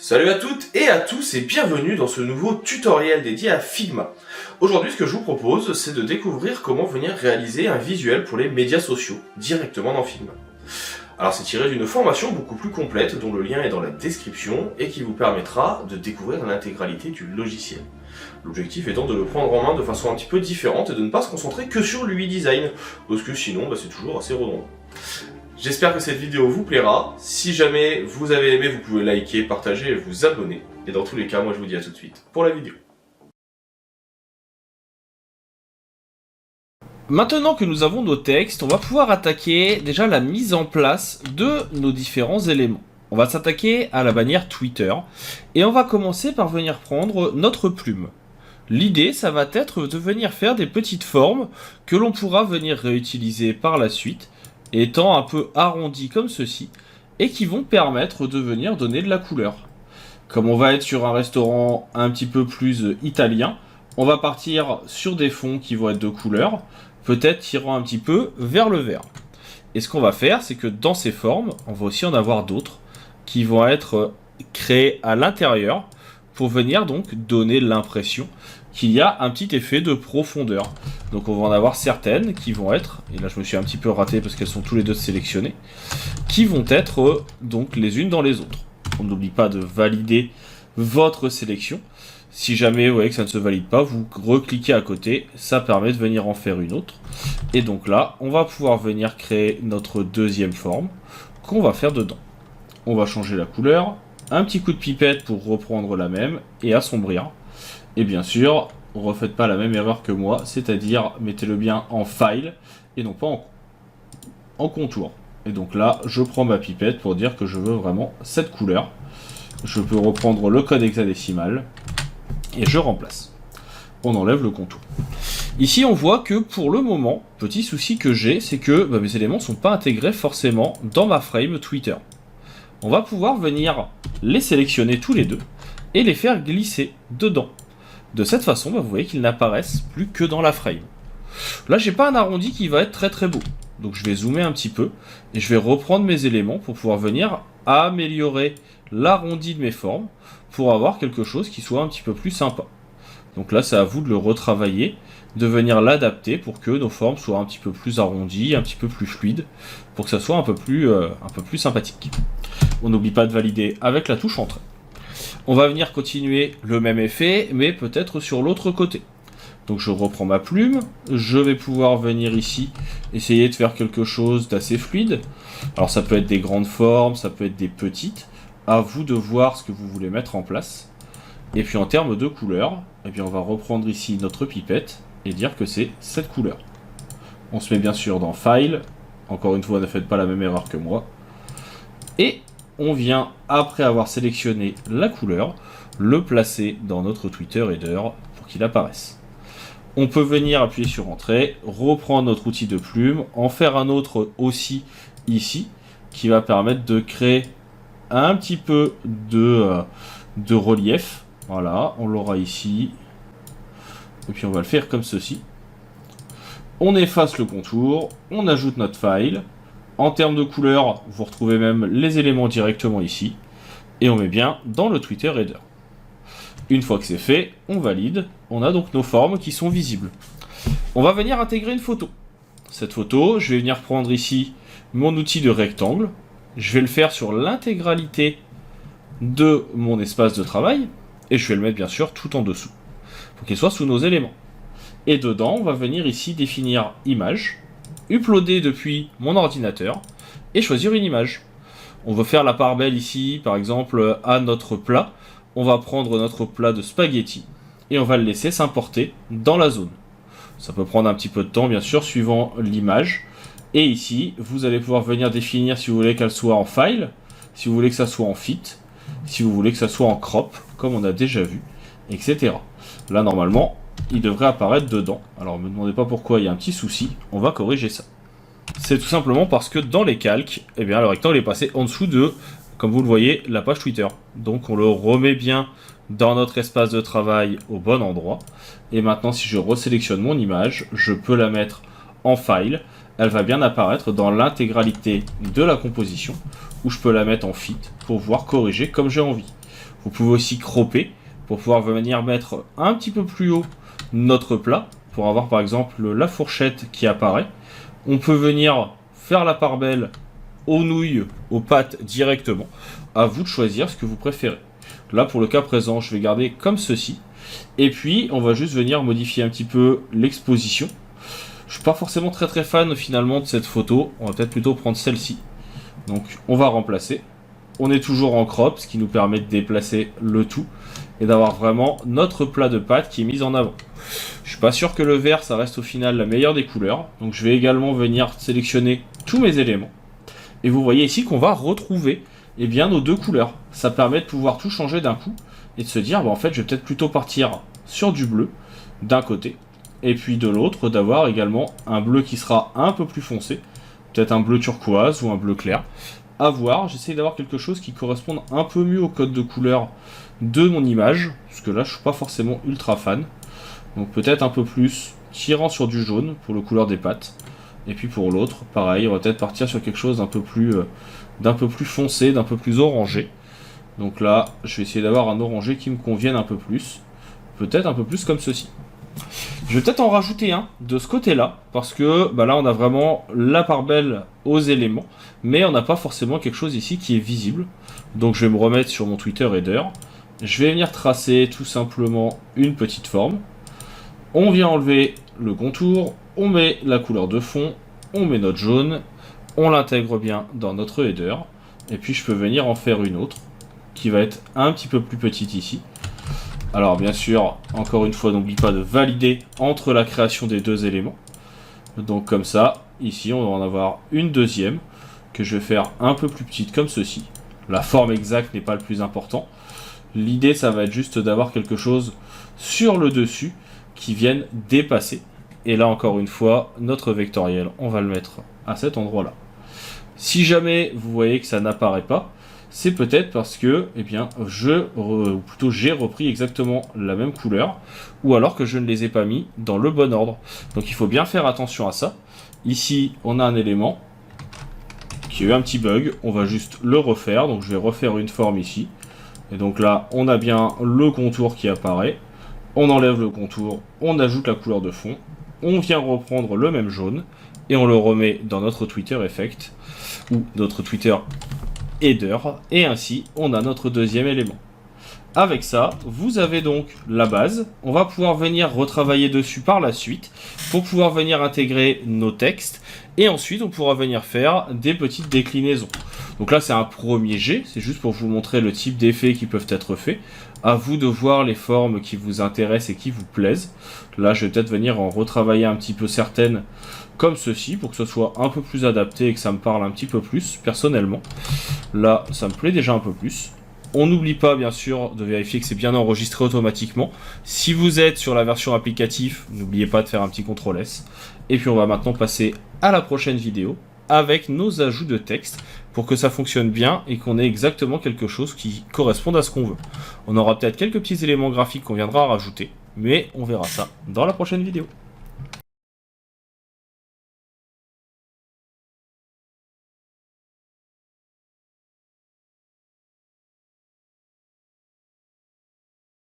Salut à toutes et à tous et bienvenue dans ce nouveau tutoriel dédié à Figma. Aujourd'hui, ce que je vous propose, c'est de découvrir comment venir réaliser un visuel pour les médias sociaux directement dans Figma. Alors c'est tiré d'une formation beaucoup plus complète dont le lien est dans la description et qui vous permettra de découvrir l'intégralité du logiciel. L'objectif étant de le prendre en main de façon un petit peu différente et de ne pas se concentrer que sur l'UI design, parce que sinon c'est toujours assez redondant. J'espère que cette vidéo vous plaira. Si jamais vous avez aimé, vous pouvez liker, partager et vous abonner. Et dans tous les cas, moi je vous dis à tout de suite pour la vidéo. Maintenant que nous avons nos textes, on va pouvoir attaquer déjà la mise en place de nos différents éléments. On va s'attaquer à la bannière Twitter et on va commencer par venir prendre notre plume. L'idée, ça va être de venir faire des petites formes que l'on pourra venir réutiliser par la suite, étant un peu arrondies comme ceci, et qui vont permettre de venir donner de la couleur. Comme on va être sur un restaurant un petit peu plus italien, on va partir sur des fonds qui vont être de couleur, peut-être tirant un petit peu vers le vert. Et ce qu'on va faire, c'est que dans ces formes, on va aussi en avoir d'autres qui vont être créées à l'intérieur pour venir donc donner l'impression qu'il y a un petit effet de profondeur. Donc on va en avoir certaines qui vont être, et là je me suis un petit peu raté parce qu'elles sont tous les deux sélectionnées, qui vont être donc les unes dans les autres. On n'oublie pas de valider votre sélection. Si jamais vous voyez que ça ne se valide pas, vous recliquez à côté, ça permet de venir en faire une autre. Et donc là, on va pouvoir venir créer notre deuxième forme qu'on va faire dedans. On va changer la couleur, un petit coup de pipette pour reprendre la même et assombrir. Et bien sûr, refaites pas la même erreur que moi, c'est-à-dire mettez-le bien en file et non pas en contour. Et donc là, je prends ma pipette pour dire que je veux vraiment cette couleur. Je peux reprendre le code hexadécimal et je remplace. On enlève le contour. Ici, on voit que pour le moment, petit souci que j'ai, c'est que mes éléments ne sont pas intégrés forcément dans ma frame Twitter. On va pouvoir venir les sélectionner tous les deux et les faire glisser dedans. De cette façon, vous voyez qu'ils n'apparaissent plus que dans la frame. Là, j'ai pas un arrondi qui va être très très beau. Donc je vais zoomer un petit peu et je vais reprendre mes éléments pour pouvoir venir améliorer l'arrondi de mes formes pour avoir quelque chose qui soit un petit peu plus sympa. Donc là, c'est à vous de le retravailler, de venir l'adapter pour que nos formes soient un petit peu plus arrondies, un petit peu plus fluides, pour que ça soit un peu plus sympathique. On n'oublie pas de valider avec la touche Entrée. On va venir continuer le même effet, mais peut-être sur l'autre côté. Donc je reprends ma plume, je vais pouvoir venir ici, essayer de faire quelque chose d'assez fluide. Alors ça peut être des grandes formes, ça peut être des petites, à vous de voir ce que vous voulez mettre en place. Et puis en termes de couleur, eh bien on va reprendre ici notre pipette et dire que c'est cette couleur. On se met bien sûr dans File, encore une fois ne faites pas la même erreur que moi. Et on vient, après avoir sélectionné la couleur, le placer dans notre Twitter Header pour qu'il apparaisse. On peut venir appuyer sur Entrée, reprendre notre outil de plume, en faire un autre aussi ici, qui va permettre de créer un petit peu de relief. Voilà, on l'aura ici. Et puis on va le faire comme ceci. On efface le contour, on ajoute notre file. En termes de couleur, vous retrouvez même les éléments directement ici. Et on met bien dans le Twitter Header. Une fois que c'est fait, on valide. On a donc nos formes qui sont visibles. On va venir intégrer une photo. Cette photo, je vais venir prendre ici mon outil de rectangle. Je vais le faire sur l'intégralité de mon espace de travail. Et je vais le mettre bien sûr tout en dessous. Pour qu'il soit sous nos éléments. Et dedans, on va venir ici définir image. Uploader depuis mon ordinateur et choisir une image. On veut faire la part belle ici, par exemple, à notre plat. On va prendre notre plat de spaghetti et on va le laisser s'importer dans la zone. Ça peut prendre un petit peu de temps, bien sûr, suivant l'image. Et ici, vous allez pouvoir venir définir si vous voulez qu'elle soit en file, si vous voulez que ça soit en fit, si vous voulez que ça soit en crop, comme on a déjà vu, etc. Là, normalement, il devrait apparaître dedans. Alors, ne me demandez pas pourquoi il y a un petit souci. On va corriger ça. C'est tout simplement parce que dans les calques, eh bien, le rectangle est passé en dessous de, comme vous le voyez, la page Twitter. Donc, on le remet bien dans notre espace de travail au bon endroit. Et maintenant, si je resélectionne mon image, je peux la mettre en file. Elle va bien apparaître dans l'intégralité de la composition, où je peux la mettre en fit pour pouvoir corriger comme j'ai envie. Vous pouvez aussi cropper pour pouvoir venir mettre un petit peu plus haut notre plat, pour avoir par exemple la fourchette qui apparaît. On peut venir faire la part belle aux nouilles, aux pâtes directement. À vous de choisir ce que vous préférez. Là, pour le cas présent, je vais garder comme ceci. Et puis, on va juste venir modifier un petit peu l'exposition. Je suis pas forcément très fan finalement de cette photo. On va peut-être plutôt prendre celle-ci. Donc, on va remplacer. On est toujours en crop, ce qui nous permet de déplacer le tout et d'avoir vraiment notre plat de pâtes qui est mis en avant. Je suis pas sûr que le vert, ça reste au final la meilleure des couleurs. Donc, je vais également venir sélectionner tous mes éléments. Et vous voyez ici qu'on va retrouver nos deux couleurs. Ça permet de pouvoir tout changer d'un coup et de se dire, en fait, je vais peut-être plutôt partir sur du bleu d'un côté et puis de l'autre, d'avoir également un bleu qui sera un peu plus foncé, peut-être un bleu turquoise ou un bleu clair. À voir, j'essaie d'avoir quelque chose qui corresponde un peu mieux au code de couleur de mon image, parce que là, je suis pas forcément ultra fan. Donc peut-être un peu plus tirant sur du jaune pour le couleur des pâtes. Et puis pour l'autre, pareil, on va peut-être partir sur quelque chose d'un peu plus foncé, d'un peu plus orangé. Donc là, je vais essayer d'avoir un orangé qui me convienne un peu plus. Peut-être un peu plus comme ceci. Je vais peut-être en rajouter un de ce côté-là, parce que là, on a vraiment la part belle aux éléments, mais on n'a pas forcément quelque chose ici qui est visible. Donc je vais me remettre sur mon Twitter header. Je vais venir tracer tout simplement une petite forme. On vient enlever le contour, on met la couleur de fond, on met notre jaune, on l'intègre bien dans notre header, et puis je peux venir en faire une autre, qui va être un petit peu plus petite ici. Alors bien sûr, encore une fois, n'oublie pas de valider entre la création des deux éléments. Donc comme ça, ici on va en avoir une deuxième, que je vais faire un peu plus petite comme ceci. La forme exacte n'est pas le plus important. L'idée, ça va être juste d'avoir quelque chose sur le dessus qui vienne dépasser. Et là, encore une fois, notre vectoriel, on va le mettre à cet endroit-là. Si jamais vous voyez que ça n'apparaît pas, c'est peut-être parce que, j'ai repris exactement la même couleur, ou alors que je ne les ai pas mis dans le bon ordre. Donc il faut bien faire attention à ça. Ici, on a un élément qui a eu un petit bug, on va juste le refaire. Donc je vais refaire une forme ici. Et donc là, on a bien le contour qui apparaît. On enlève le contour, on ajoute la couleur de fond. On vient reprendre le même jaune et on le remet dans notre Twitter Effect ou notre Twitter Header, et ainsi on a notre deuxième élément. Avec ça, vous avez donc la base. On va pouvoir venir retravailler dessus par la suite pour pouvoir venir intégrer nos textes, et ensuite on pourra venir faire des petites déclinaisons. Donc là c'est un premier jet, c'est juste pour vous montrer le type d'effets qui peuvent être faits. À vous de voir les formes qui vous intéressent et qui vous plaisent. Là je vais peut-être venir en retravailler un petit peu certaines comme ceci pour que ce soit un peu plus adapté et que ça me parle un petit peu plus personnellement. Là ça me plaît déjà un peu plus. On n'oublie pas bien sûr de vérifier que c'est bien enregistré automatiquement. Si vous êtes sur la version applicative, n'oubliez pas de faire un petit CTRL S. Et puis on va maintenant passer à la prochaine vidéo avec nos ajouts de texte pour que ça fonctionne bien et qu'on ait exactement quelque chose qui corresponde à ce qu'on veut. On aura peut-être quelques petits éléments graphiques qu'on viendra rajouter, mais on verra ça dans la prochaine vidéo.